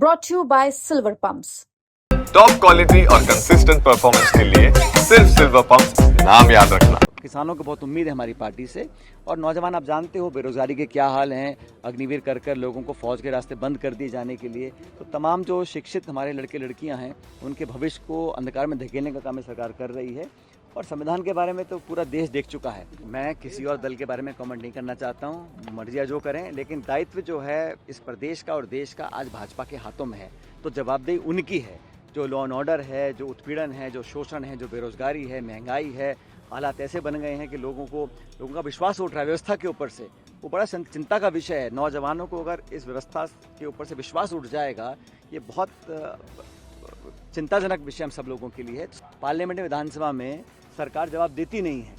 brought to you by Silver Pumps. Top quality और consistent performance के लिए सिर्फ सिल्वर पंप्स, नाम याद रखना। किसानों को बहुत उम्मीद है हमारी पार्टी से। और नौजवान आप जानते हो बेरोजगारी के क्या हाल हैं, अग्निवीर कर लोगों को फौज के रास्ते बंद कर दिए जाने के लिए। तो तमाम जो शिक्षित हमारे लड़के लड़कियां हैं उनके भविष्य को अंधकार में धकेलने का काम ये सरकार कर रही है। और संविधान के बारे में तो पूरा देश देख चुका है। मैं किसी और दल के बारे में कमेंट नहीं करना चाहता हूँ, मर्जिया जो करें, लेकिन दायित्व जो है इस प्रदेश का और देश का आज भाजपा के हाथों में है। तो जवाबदेही उनकी है। जो लॉ एंड ऑर्डर है, जो उत्पीड़न है, जो शोषण है, जो बेरोजगारी है, महंगाई है, हालात ऐसे बन गए हैं कि लोगों का विश्वास उठ रहा है व्यवस्था के ऊपर से। वो बड़ा चिंता का विषय है। नौजवानों को अगर इस व्यवस्था के ऊपर से विश्वास उठ जाएगा, ये बहुत चिंताजनक विषय हम सब लोगों के लिए है। पार्लियामेंट में, विधानसभा में सरकार जवाब देती नहीं है,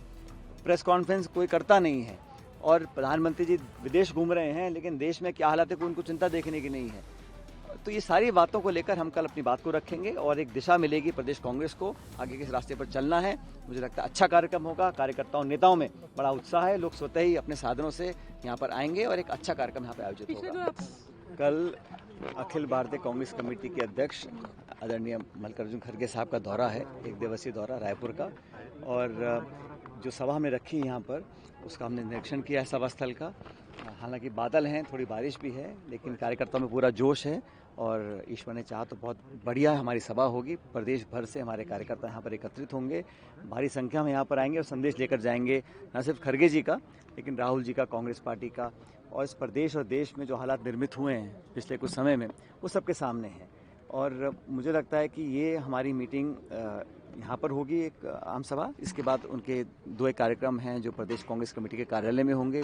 प्रेस कॉन्फ्रेंस कोई करता नहीं है, और प्रधानमंत्री जी विदेश घूम रहे हैं, लेकिन देश में क्या हालात है कोई उनको चिंता देखने की नहीं है। तो ये सारी बातों को लेकर हम कल अपनी बात को रखेंगे और एक दिशा मिलेगी प्रदेश कांग्रेस को, आगे किस रास्ते पर चलना है। मुझे लगता है अच्छा कार्यक्रम होगा। कार्यकर्ताओं नेताओं में बड़ा उत्साह है, लोग स्वतः ही अपने साधनों से यहाँ पर आएंगे और एक अच्छा कार्यक्रम यहाँ पर आयोजित होगा। कल अखिल भारतीय कांग्रेस कमेटी के अध्यक्ष आदरणीय मल्लिकार्जुन खड़गे साहब का दौरा है, एक दिवसीय दौरा रायपुर का। और जो सभा में रखी यहाँ पर उसका हमने निरीक्षण किया है सभा स्थल का। हालांकि बादल हैं, थोड़ी बारिश भी है, लेकिन कार्यकर्ताओं में पूरा जोश है और ईश्वर ने चाहा तो बहुत बढ़िया हमारी सभा होगी। प्रदेश भर से हमारे कार्यकर्ता यहाँ पर एकत्रित होंगे, भारी संख्या में यहाँ पर आएंगे और संदेश लेकर जाएंगे, न सिर्फ खड़गे जी का लेकिन राहुल जी का, कांग्रेस पार्टी का, और इस प्रदेश और देश में जो हालात निर्मित हुए हैं पिछले कुछ समय में वो सबके सामने हैं। और मुझे लगता है कि ये हमारी मीटिंग यहाँ पर होगी, एक आम सभा। इसके बाद उनके दो एक कार्यक्रम हैं जो प्रदेश कांग्रेस कमेटी के कार्यालय में होंगे।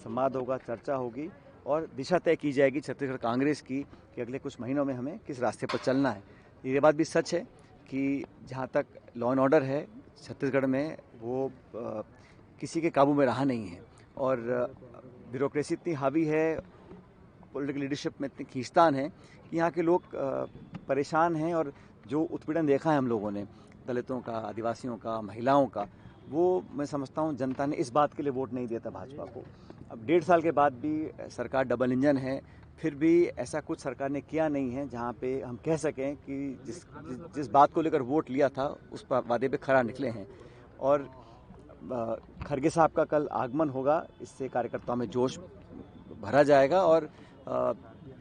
संवाद होगा, चर्चा होगी और दिशा तय की जाएगी छत्तीसगढ़ कांग्रेस की कि अगले कुछ महीनों में हमें किस रास्ते पर चलना है। ये बात भी सच है कि जहाँ तक लॉ एंड ऑर्डर है छत्तीसगढ़ में, वो किसी के काबू में रहा नहीं है और ब्यूरोक्रेसी इतनी हावी है, पॉलिटिकल लीडरशिप में इतनी खींचतान है कि यहाँ के लोग परेशान हैं। और जो उत्पीड़न देखा है हम लोगों ने, दलितों का, आदिवासियों का, महिलाओं का, वो मैं समझता हूँ जनता ने इस बात के लिए वोट नहीं दिया था भाजपा को। अब 1.5 साल के बाद भी सरकार डबल इंजन है, फिर भी ऐसा कुछ सरकार ने किया नहीं है जहाँ पे हम कह सकें कि जिस बात को लेकर वोट लिया था उस वादे पे खरा निकले हैं। और खड़गे साहब का कल आगमन होगा, इससे कार्यकर्ताओं में जोश भरा जाएगा और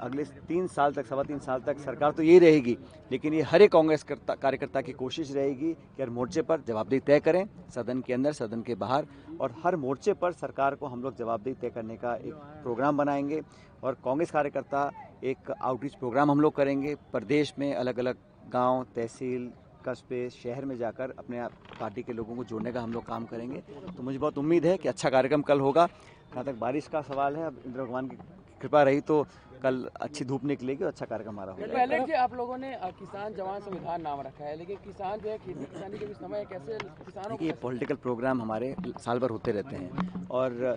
अगले 3 साल तक, 3.25 साल तक सरकार तो यही रहेगी, लेकिन ये हर एक कांग्रेस कार्यकर्ता की कोशिश रहेगी कि हर मोर्चे पर जवाबदेही तय करें, सदन के अंदर, सदन के बाहर, और हर मोर्चे पर सरकार को हम लोग जवाबदेही तय करने का एक प्रोग्राम बनाएंगे। और कांग्रेस कार्यकर्ता एक आउटरीच प्रोग्राम हम लोग करेंगे प्रदेश में, अलग अलग गाँव, तहसील, कस्बे, शहर में जाकर अपने पार्टी के लोगों को जोड़ने का हम लोग काम करेंगे। तो मुझे बहुत उम्मीद है कि अच्छा कार्यक्रम कल होगा। जहाँ तक बारिश का सवाल है, अब इंद्र भगवान की कृपा रही तो कल अच्छी धूप निकलेगी और अच्छा कार्यक्रम हमारा होगा। पहले कि आप लोगों ने किसान जवान संविधान नाम रखा है, लेकिन किसान जो है खेती किसानी के भी समय कैसे किसानों को, ये पॉलिटिकल प्रोग्राम हमारे साल भर होते रहते हैं और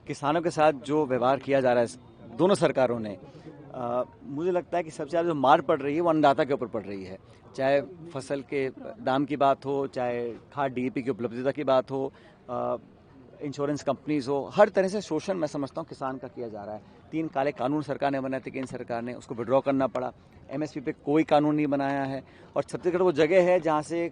किसानों के साथ जो व्यवहार किया जा रहा है दोनों सरकारों ने, मुझे लगता है कि सबसे ज़्यादा जो मार पड़ रही है वो अन्नदाता के ऊपर पड़ रही है। चाहे फसल के दाम की बात हो, चाहे खाद डीएपी की उपलब्धता की बात हो, इंश्योरेंस कंपनीज हो, हर तरह से शोषण मैं समझता हूँ किसान का किया जा रहा है। 3 काले कानून सरकार ने बनाए थे, केंद्र सरकार ने, उसको विड्रॉ करना पड़ा। एमएसपी पे कोई कानून नहीं बनाया है। और छत्तीसगढ़ वो जगह है जहाँ से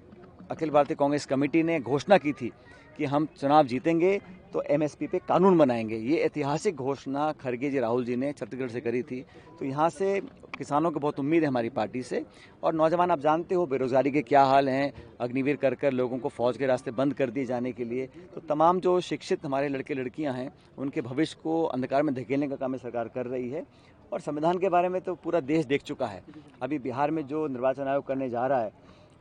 अखिल भारतीय कांग्रेस कमेटी ने घोषणा की थी कि हम चुनाव जीतेंगे तो एमएसपी पे कानून बनाएंगे। ये ऐतिहासिक घोषणा खड़गे जी, राहुल जी ने छत्तीसगढ़ से करी थी। तो यहाँ से किसानों को बहुत उम्मीद है हमारी पार्टी से। और नौजवान आप जानते हो बेरोजगारी के क्या हाल हैं, अग्निवीर कर लोगों को फौज के रास्ते बंद कर दिए जाने के लिए। तो तमाम जो शिक्षित हमारे लड़के लड़कियां हैं उनके भविष्य को अंधकार में धकेलने का काम ये सरकार कर रही है। और संविधान के बारे में तो पूरा देश देख चुका है। अभी बिहार में जो निर्वाचन आयोग करने जा रहा है,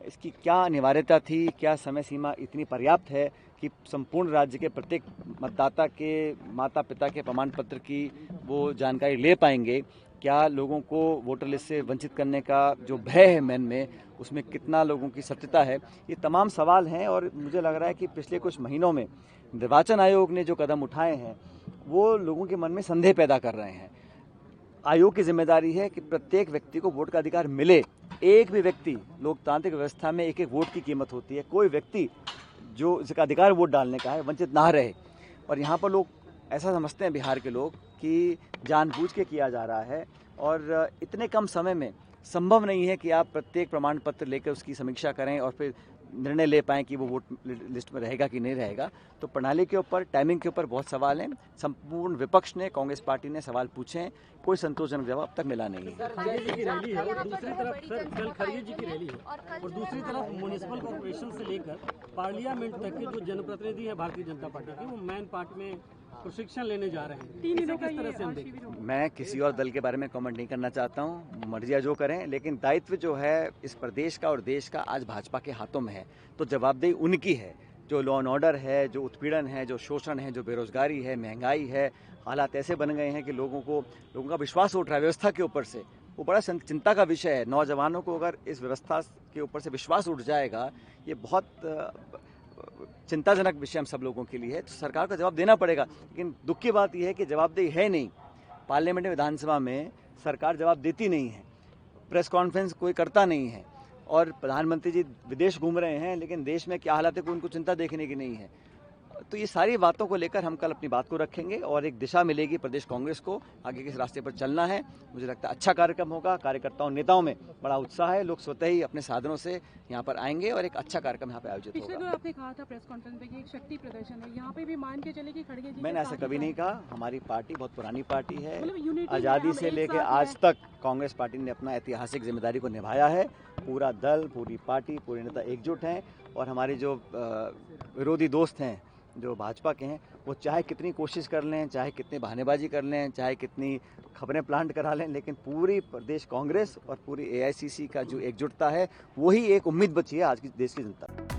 इसकी क्या अनिवार्यता थी, क्या समय सीमा इतनी पर्याप्त है कि संपूर्ण राज्य के प्रत्येक मतदाता के माता पिता के प्रमाण पत्र की वो जानकारी ले पाएंगे? क्या लोगों को वोटर लिस्ट से वंचित करने का जो भय है मन में, उसमें कितना लोगों की सत्यता है? ये तमाम सवाल हैं और मुझे लग रहा है कि पिछले कुछ महीनों में निर्वाचन आयोग ने जो कदम उठाए हैं वो लोगों के मन में संदेह पैदा कर रहे हैं। आयोग की जिम्मेदारी है कि प्रत्येक व्यक्ति को वोट का अधिकार मिले। एक भी व्यक्ति, लोकतांत्रिक व्यवस्था में एक एक वोट की कीमत होती है, कोई व्यक्ति जो जिसका अधिकार वोट डालने का है वंचित ना रहे। और यहाँ पर लोग ऐसा समझते हैं, बिहार के लोग, कि जानबूझ के किया जा रहा है। और इतने कम समय में संभव नहीं है कि आप प्रत्येक प्रमाण पत्र लेकर उसकी समीक्षा करें और फिर निर्णय ले पाएं कि वो वोट लिस्ट में रहेगा कि नहीं रहेगा। तो प्रणाली के ऊपर, टाइमिंग के ऊपर बहुत सवाल हैं। संपूर्ण विपक्ष ने, कांग्रेस पार्टी ने सवाल पूछे हैं, कोई संतोषजनक जवाब अब तक मिला नहीं है। खड़गे जी की रैली है और दूसरी तरफ सर कल खड़गे जी की रैली है और दूसरी तरफ म्युनिसिपल कॉर्पोरेशन से लेकर पार्लियामेंट तक के जो जनप्रतिनिधि हैं भारतीय जनता पार्टी के, वो मैन पार्ट में प्रशिक्षण लेने जा रहे हैं। 3 दिनों किस तरह से हम देखें? मैं किसी और दल के बारे में कमेंट नहीं करना चाहता हूं, मर्जिया जो करें, लेकिन दायित्व जो है इस प्रदेश का और देश का आज भाजपा के हाथों में है, तो जवाबदेही उनकी है। जो लॉ एंड ऑर्डर है, जो उत्पीड़न है, जो शोषण है, जो बेरोजगारी है, महंगाई है, हालात ऐसे बन गए हैं कि लोगों का विश्वास उठ रहा है व्यवस्था के ऊपर से, वो बड़ा चिंता का विषय है। नौजवानों को अगर इस व्यवस्था के ऊपर से विश्वास उठ जाएगा, ये बहुत चिंताजनक विषय हम सब लोगों के लिए है। तो सरकार को जवाब देना पड़ेगा, लेकिन दुख की बात यह है कि जवाबदेही है नहीं। पार्लियामेंट विधानसभा में सरकार जवाब देती नहीं है, प्रेस कॉन्फ्रेंस कोई करता नहीं है, और प्रधानमंत्री जी विदेश घूम रहे हैं, लेकिन देश में क्या हालात है कोई उनको चिंता देखने की नहीं है। तो ये सारी बातों को लेकर हम कल अपनी बात को रखेंगे और एक दिशा मिलेगी प्रदेश कांग्रेस को, आगे किस रास्ते पर चलना है। मुझे लगता है अच्छा कार्यक्रम होगा, कार्यकर्ताओं नेताओं में बड़ा उत्साह है, लोग स्वतः ही अपने साधनों से यहाँ पर आएंगे और एक अच्छा कार्यक्रम यहाँ पे आयोजित पिछले होगा। जो आपने कहा था प्रेस कॉन्फ्रेंस में कि एक शक्ति प्रदर्शन है, यहाँ पे भी मान के चले कि खड़गे जी मैंने ऐसा कभी नहीं कहा। हमारी पार्टी बहुत पुरानी पार्टी है, मतलब unity है, आज़ादी हम से एक लेकर साथ आज हैं। तक कांग्रेस पार्टी ने अपना ऐतिहासिक जिम्मेदारी को निभाया है। पूरा दल, पूरी पार्टी, पूरे नेता एकजुट हैं, और हमारे जो विरोधी दोस्त हैं जो भाजपा के हैं, वो चाहे कितनी कोशिश कर लें, चाहे कितनी बहानेबाजी कर लें, चाहे कितनी खबरें प्लांट करा लें, लेकिन पूरी प्रदेश कांग्रेस और पूरी AICC का जो एकजुटता है, वही एक उम्मीद बची है आज की देश की जनता।